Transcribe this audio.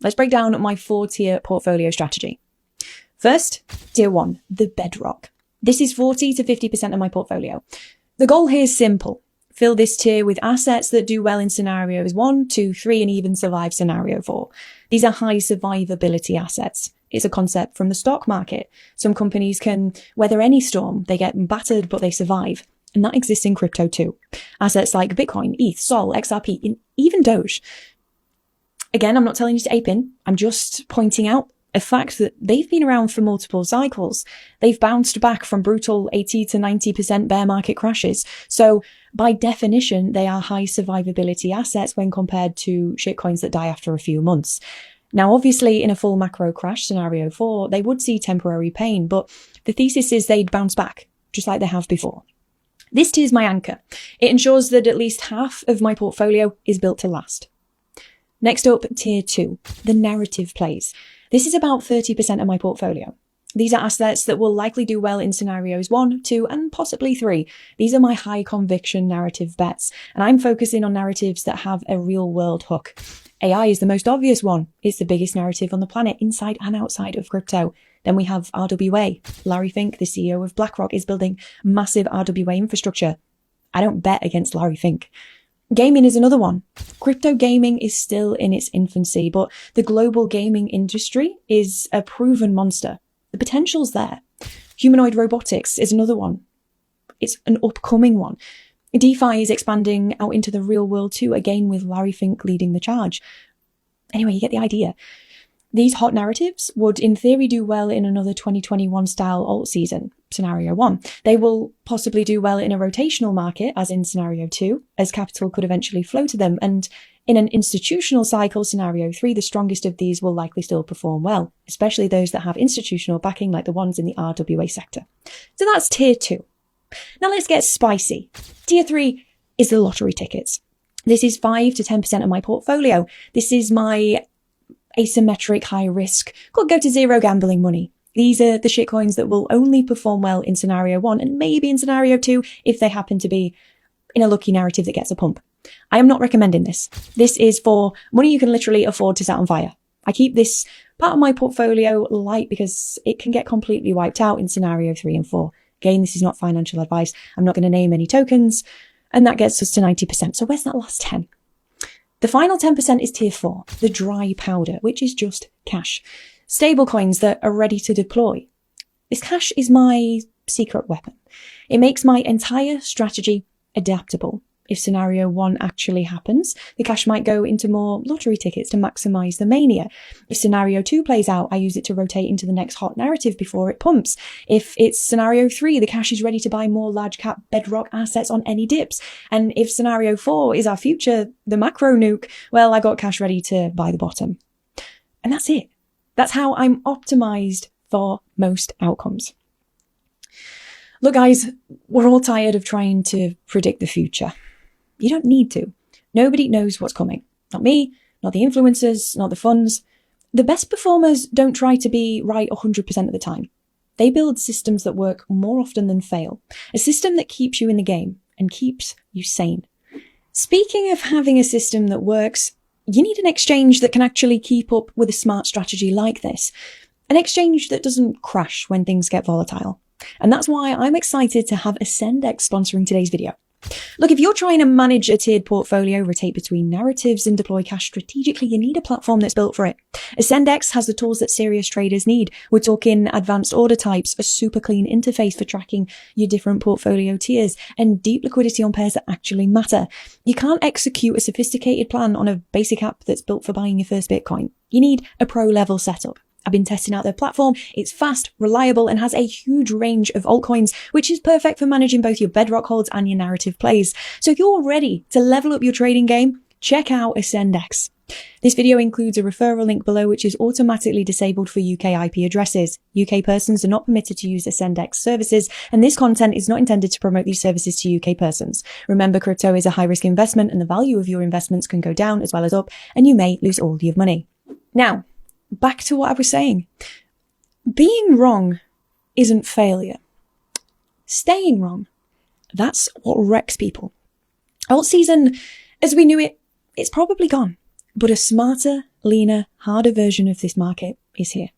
Let's break down my 4-tier portfolio strategy. First, tier 1, the bedrock. This is 40 to 50% of my portfolio. The goal here is simple. Fill this tier with assets that do well in scenarios 1, 2, 3, and even survive scenario 4. These are high survivability assets. It's a concept from the stock market. Some companies can weather any storm. They get battered, but they survive. And that exists in crypto too. Assets like Bitcoin, ETH, Sol, XRP, and even Doge. Again, I'm not telling you to ape in. I'm just pointing out a fact that they've been around for multiple cycles. They've bounced back from brutal 80 to 90% bear market crashes. So by definition, they are high survivability assets when compared to shitcoins that die after a few months. Now, obviously, in a full macro crash scenario 4, they would see temporary pain, but the thesis is they'd bounce back, just like they have before. This tier is my anchor. It ensures that at least half of my portfolio is built to last. Next up, tier 2, the narrative plays. This is about 30% of my portfolio. These are assets that will likely do well in scenarios 1, 2, and possibly 3. These are my high conviction narrative bets, and I'm focusing on narratives that have a real world hook. AI is the most obvious one. It's the biggest narrative on the planet, inside and outside of crypto. Then we have RWA. Larry Fink, the CEO of BlackRock, is building massive RWA infrastructure. I don't bet against Larry Fink. Gaming is another one. Crypto gaming is still in its infancy, but the global gaming industry is a proven monster. The potential's there. Humanoid robotics is another one. It's an upcoming one. DeFi is expanding out into the real world too, again with Larry Fink leading the charge. Anyway, you get the idea. These hot narratives would, in theory, do well in another 2021 style alt season, scenario 1. They will possibly do well in a rotational market, as in scenario 2, as capital could eventually flow to them. And in an institutional cycle, scenario 3, the strongest of these will likely still perform well, especially those that have institutional backing like the ones in the RWA sector. So that's tier 2. Now let's get spicy. Tier 3 is the lottery tickets. This is 5 to 10% of my portfolio. This is my asymmetric high risk, go to zero gambling money. These are the shitcoins that will only perform well in scenario 1 and maybe in scenario 2 if they happen to be in a lucky narrative that gets a pump. I am not recommending this. This is for money you can literally afford to set on fire. I keep this part of my portfolio light because it can get completely wiped out in scenario 3 and 4. Again, this is not financial advice. I'm not going to name any tokens, and that gets us to 90%. So where's that last 10? The final 10% is tier 4, the dry powder, which is just cash. Stable coins that are ready to deploy. This cash is my secret weapon. It makes my entire strategy adaptable. If scenario 1 actually happens, the cash might go into more lottery tickets to maximize the mania. If scenario 2 plays out, I use it to rotate into the next hot narrative before it pumps. If it's scenario 3, the cash is ready to buy more large cap bedrock assets on any dips. And if scenario 4 is our future, the macro nuke, well, I got cash ready to buy the bottom. And that's it. That's how I'm optimized for most outcomes. Look, guys, we're all tired of trying to predict the future. You don't need to. Nobody knows what's coming. Not me, not the influencers, not the funds. The best performers don't try to be right 100% of the time. They build systems that work more often than fail. A system that keeps you in the game and keeps you sane. Speaking of having a system that works, you need an exchange that can actually keep up with a smart strategy like this. An exchange that doesn't crash when things get volatile. And that's why I'm excited to have Ascendex sponsoring today's video. Look, if you're trying to manage a tiered portfolio, rotate between narratives and deploy cash strategically, you need a platform that's built for it. Ascendex has the tools that serious traders need. We're talking advanced order types, a super clean interface for tracking your different portfolio tiers, and deep liquidity on pairs that actually matter. You can't execute a sophisticated plan on a basic app that's built for buying your first Bitcoin. You need a pro-level setup. I've been testing out their platform. It's fast, reliable, and has a huge range of altcoins, which is perfect for managing both your bedrock holds and your narrative plays. So if you're ready to level up your trading game, check out Ascendex. This video includes a referral link below, which is automatically disabled for UK IP addresses. UK persons are not permitted to use Ascendex services, and this content is not intended to promote these services to UK persons. Remember, crypto is a high-risk investment, and the value of your investments can go down as well as up, and you may lose all your money. Now, back to what I was saying. Being wrong isn't failure. Staying wrong, that's what wrecks people. Alt season, as we knew it, it's probably gone. But a smarter, leaner, harder version of this market is here.